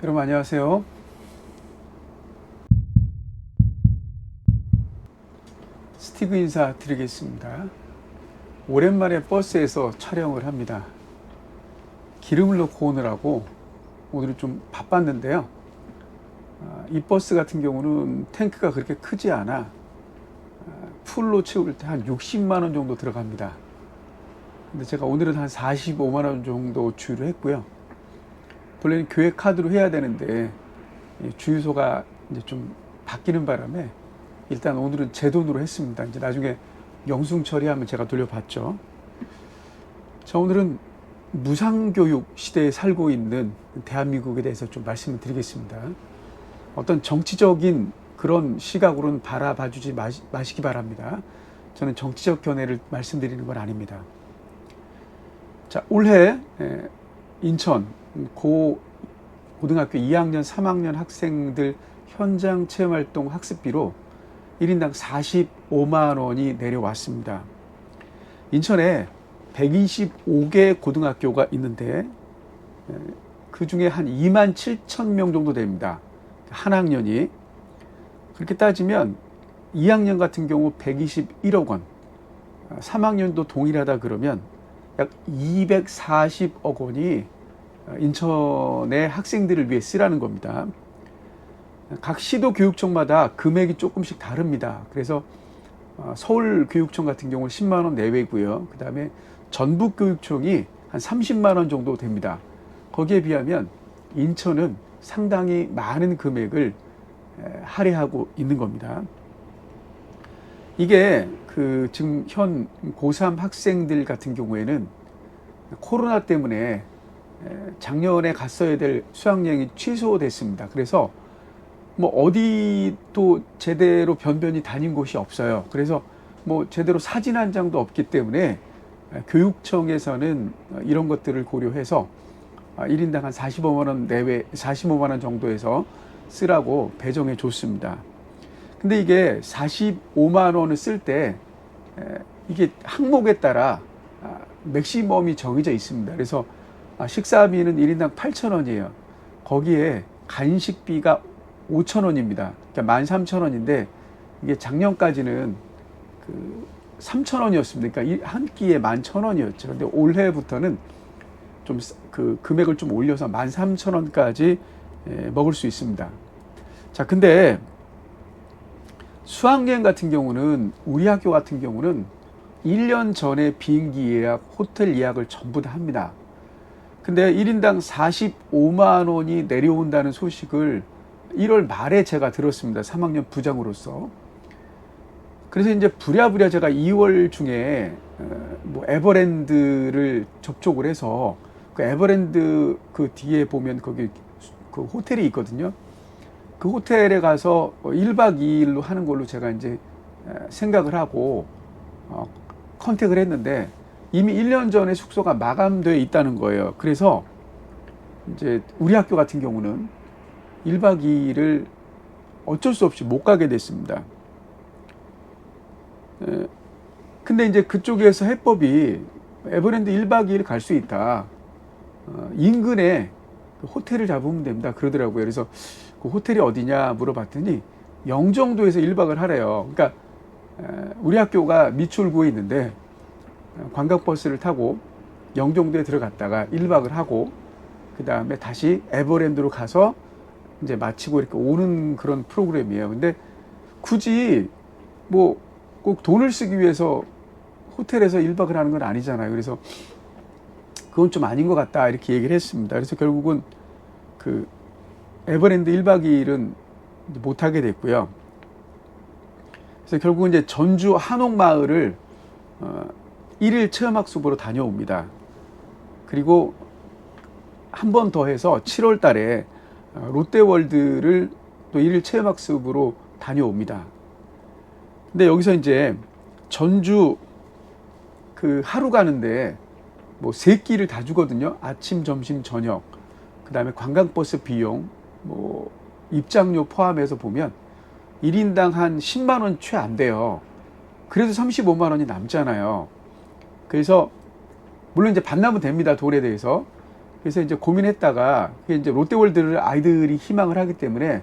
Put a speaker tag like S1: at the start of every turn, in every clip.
S1: 여러분 안녕하세요. 스티브 인사 드리겠습니다. 오랜만에 버스에서 촬영을 합니다. 기름을 넣고 오느라고 오늘은 좀 바빴는데요. 이 버스 같은 경우는 탱크가 그렇게 크지 않아 풀로 채울 때 한 60만 원 정도 들어갑니다. 근데 제가 오늘은 한 45만 원 정도 주유를 했고요. 원래는 교회 카드로 해야 되는데 주유소가 이제 좀 바뀌는 바람에 일단 오늘은 제 돈으로 했습니다. 이제 나중에 영수증 처리하면 제가 돌려받죠. 자, 오늘은 무상교육 시대에 살고 있는 대한민국에 대해서 좀 말씀을 드리겠습니다. 어떤 정치적인 그런 시각으로는 바라봐주지 마시기 바랍니다. 저는 정치적 견해를 말씀드리는 건 아닙니다. 자, 올해 인천 고등학교 2학년, 3학년 학생들 현장 체험활동 학습비로 1인당 45만 원이 내려왔습니다. 인천에 125개 고등학교가 있는데 그 중에 한 2만 7천 명 정도 됩니다. 한 학년이. 그렇게 따지면 2학년 같은 경우 121억 원, 3학년도 동일하다 그러면 약 240억 원이 인천의 학생들을 위해 쓰라는 겁니다. 각 시도 교육청마다 금액이 조금씩 다릅니다. 그래서 서울교육청 같은 경우는 10만 원 내외고요. 그 다음에 전북교육청이 한 30만 원 정도 됩니다. 거기에 비하면 인천은 상당히 많은 금액을 할애하고 있는 겁니다. 이게 지금 현 고3 학생들 같은 경우에는 코로나 때문에 작년에 갔어야 될 수학여행이 취소됐습니다. 그래서 뭐 어디도 제대로 변변히 다닌 곳이 없어요. 그래서 뭐 제대로 사진 한 장도 없기 때문에 교육청에서는 이런 것들을 고려해서 1인당 한 45만 원 내외, 45만 원 정도에서 쓰라고 배정해 줬습니다. 근데 이게 45만 원을 쓸 때 이게 항목에 따라 맥시멈이 정해져 있습니다. 그래서 식사비는 1인당 8천 원이에요. 거기에 간식비가 5천 원입니다. 그러니까 13,000원인데 이게 작년까지는 3천 원이었습니다. 그러니까 한 끼에 11,000원이었죠. 근데 올해부터는 좀 금액을 좀 올려서 13,000원까지 먹을 수 있습니다. 자, 근데 수학여행 같은 경우는 우리 학교 같은 경우는 1년 전에 비행기 예약, 호텔 예약을 전부 다 합니다. 근데 1인당 45만 원이 내려온다는 소식을 1월 말에 제가 들었습니다. 3학년 부장으로서. 그래서 이제 부랴부랴 제가 2월 중에 뭐 에버랜드를 접촉을 해서 그 에버랜드 그 뒤에 보면 거기 그 호텔이 있거든요. 그 호텔에 가서 1박 2일로 하는 걸로 제가 이제 생각을 하고 컨택을 했는데 이미 1년 전에 숙소가 마감되어 있다는 거예요. 그래서 이제 우리 학교 같은 경우는 1박 2일을 어쩔 수 없이 못 가게 됐습니다. 근데 이제 그쪽에서 해법이 에버랜드 1박 2일 갈 수 있다. 인근에 호텔을 잡으면 됩니다. 그러더라고요. 그래서 그 호텔이 어디냐 물어봤더니 영종도에서 1박을 하래요. 그러니까 우리 학교가 미추홀구에 있는데 관광버스를 타고 영종도에 들어갔다가 1박을 하고 그 다음에 다시 에버랜드로 가서 이제 마치고 이렇게 오는 그런 프로그램이에요. 근데 굳이 뭐 꼭 돈을 쓰기 위해서 호텔에서 1박을 하는 건 아니잖아요. 그래서 그건 좀 아닌 것 같다 이렇게 얘기를 했습니다. 그래서 결국은 그 에버랜드 1박 2일은 못 하게 됐고요. 그래서 결국은 이제 전주 한옥마을을 1일 체험학습으로 다녀옵니다. 그리고 한 번 더 해서 7월 달에 롯데월드를 또 1일 체험학습으로 다녀옵니다. 근데 여기서 이제 전주 그 하루 가는데 뭐 3끼를 다 주거든요. 아침, 점심, 저녁. 그 다음에 관광버스 비용, 뭐 입장료 포함해서 보면 1인당 한 10만 원 채 안 돼요. 그래도 35만 원이 남잖아요. 그래서 물론 이제 반납은 됩니다. 돈에 대해서. 그래서 이제 고민했다가 그게 이제 롯데월드를 아이들이 희망을 하기 때문에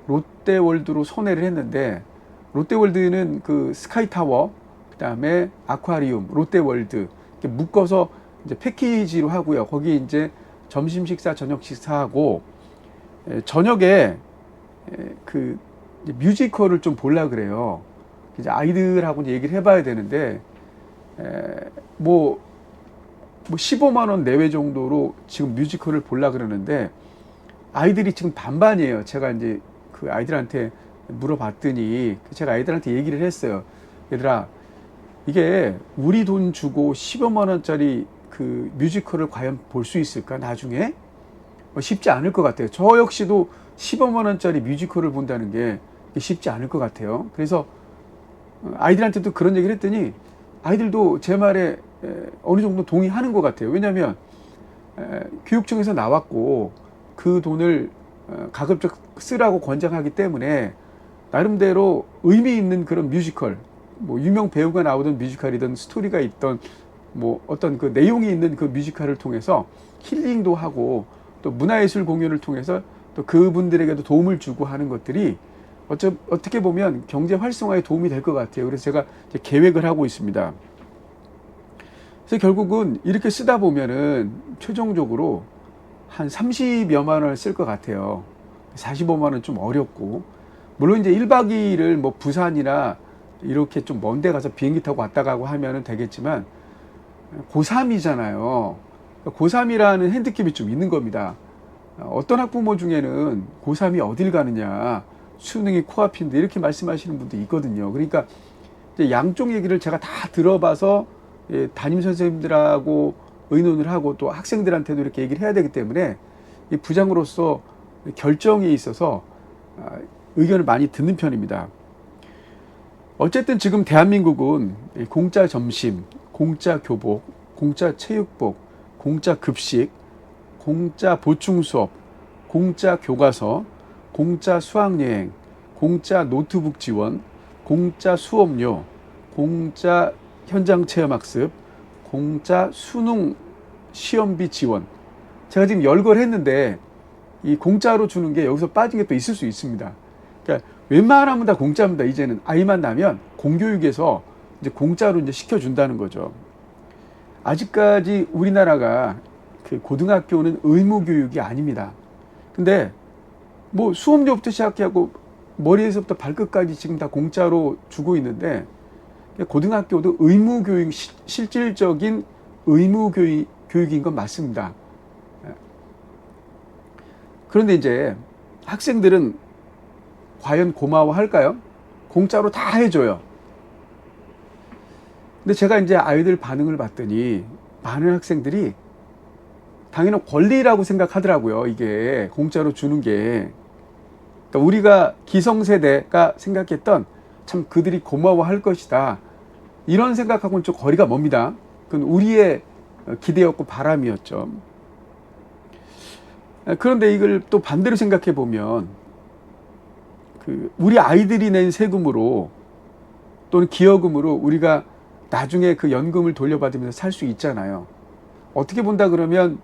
S1: 롯데월드로 선회를 했는데, 롯데월드는 그 스카이타워, 그다음에 아쿠아리움, 롯데월드 이렇게 묶어서 이제 패키지로 하고요. 거기 이제 점심 식사, 저녁 식사하고, 저녁에 그 이제 뮤지컬을 좀 보려 그래요. 이제 아이들하고 이제 얘기를 해봐야 되는데, 뭐 15만 원 내외 정도로 지금 뮤지컬을 보려 그러는데, 아이들이 지금 반반이에요. 제가 이제 그 아이들한테 물어봤더니, 제가 아이들한테 얘기를 했어요. 얘들아, 이게 우리 돈 주고 15만 원짜리 그 뮤지컬을 과연 볼 수 있을까 나중에? 쉽지 않을 것 같아요. 저 역시도 15만 원짜리 뮤지컬을 본다는 게 쉽지 않을 것 같아요. 그래서 아이들한테도 그런 얘기를 했더니 아이들도 제 말에 어느 정도 동의하는 것 같아요. 왜냐하면 교육청에서 나왔고 그 돈을 가급적 쓰라고 권장하기 때문에 나름대로 의미 있는 그런 뮤지컬, 뭐 유명 배우가 나오던 뮤지컬이든 스토리가 있던 뭐 어떤 그 내용이 있는 그 뮤지컬을 통해서 힐링도 하고 또 문화예술 공연을 통해서 또 그분들에게도 도움을 주고 하는 것들이 어떻게 보면 경제 활성화에 도움이 될 것 같아요. 그래서 제가 이제 계획을 하고 있습니다. 그래서 결국은 이렇게 쓰다 보면은 최종적으로 한 30여만 원을 쓸 것 같아요. 45만 원 좀 어렵고, 물론 이제 1박 2일을 뭐 부산이나 이렇게 좀 먼 데 가서 비행기 타고 왔다 가고 하면은 되겠지만, 고3이잖아요. 고3이라는 핸디캡이 좀 있는 겁니다. 어떤 학부모 중에는 고3이 어딜 가느냐, 수능이 코앞인데 이렇게 말씀하시는 분도 있거든요. 그러니까 이제 양쪽 얘기를 제가 다 들어봐서 담임 선생님들하고 의논을 하고 또 학생들한테도 이렇게 얘기를 해야 되기 때문에 이 부장으로서 결정에 있어서 의견을 많이 듣는 편입니다. 어쨌든 지금 대한민국은 공짜 점심, 공짜 교복, 공짜 체육복, 공짜 급식, 공짜 보충 수업, 공짜 교과서, 공짜 수학여행, 공짜 노트북 지원, 공짜 수업료, 공짜 현장 체험학습, 공짜 수능 시험비 지원. 제가 지금 열거를 했는데 이 공짜로 주는 게 여기서 빠진 게 또 있을 수 있습니다. 그러니까 웬만하면 다 공짜입니다. 이제는 아이만 나면 공교육에서 이제 공짜로 이제 시켜준다는 거죠. 아직까지 우리나라가 그 고등학교는 의무 교육이 아닙니다. 근데 뭐 수업료부터 시작하고 머리에서부터 발끝까지 지금 다 공짜로 주고 있는데, 고등학교도 의무 교육, 실질적인 의무 교육인 건 맞습니다. 그런데 이제 학생들은 과연 고마워할까요? 공짜로 다 해줘요. 근데 제가 이제 아이들 반응을 봤더니 많은 학생들이 당연한 권리라고 생각하더라고요. 이게 공짜로 주는 게. 그러니까 우리가 기성세대가 생각했던 참 그들이 고마워할 것이다, 이런 생각하고는 좀 거리가 멉니다. 그건 우리의 기대였고 바람이었죠. 그런데 이걸 또 반대로 생각해 보면 우리 아이들이 낸 세금으로 또는 기여금으로 우리가 나중에 그 연금을 돌려받으면서 살 수 있잖아요. 어떻게 본다 그러면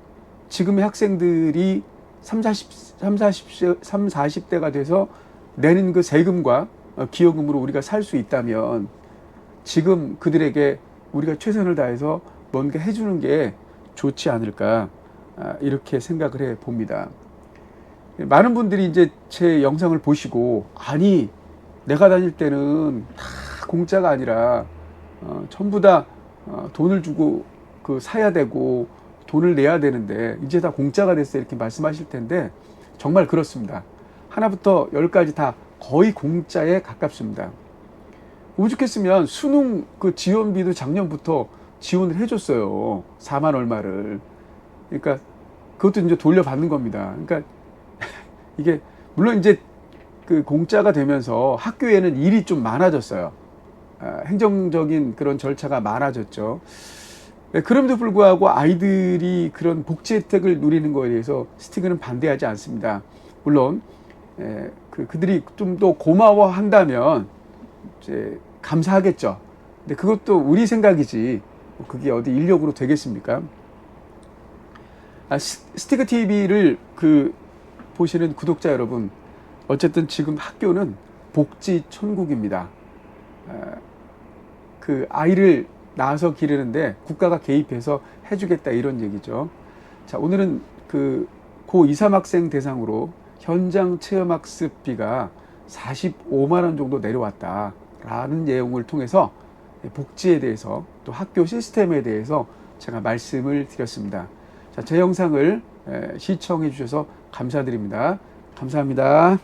S1: 지금의 학생들이 40대가 돼서 내는 그 세금과 기여금으로 우리가 살 수 있다면 지금 그들에게 우리가 최선을 다해서 뭔가 해주는 게 좋지 않을까, 이렇게 생각을 해 봅니다. 많은 분들이 이제 제 영상을 보시고, 아니 내가 다닐 때는 다 공짜가 아니라 전부 다 돈을 주고 사야 되고 돈을 내야 되는데 이제 다 공짜가 됐어요, 이렇게 말씀하실 텐데 정말 그렇습니다. 하나부터 열까지 다 거의 공짜에 가깝습니다. 오죽했으면 수능 그 지원비도 작년부터 지원을 해줬어요. 4만 얼마를. 그러니까 그것도 이제 돌려받는 겁니다. 그러니까 이게 물론 이제 그 공짜가 되면서 학교에는 일이 좀 많아졌어요. 행정적인 그런 절차가 많아졌죠. 그럼에도 불구하고 아이들이 그런 복지 혜택을 누리는 거에 대해서 스티그는 반대하지 않습니다. 물론 그들이 좀 더 고마워한다면 이제 감사하겠죠. 근데 그것도 우리 생각이지 그게 어디 인력으로 되겠습니까? 스티그 TV를 보시는 구독자 여러분, 어쨌든 지금 학교는 복지 천국입니다. 아이를 낳아서 기르는데 국가가 개입해서 해주겠다 이런 얘기죠. 자, 오늘은 고2, 3학생 대상으로 현장 체험학습비가 45만 원 정도 내려왔다라는 내용을 통해서 복지에 대해서 또 학교 시스템에 대해서 제가 말씀을 드렸습니다. 자, 제 영상을 시청해 주셔서 감사드립니다. 감사합니다.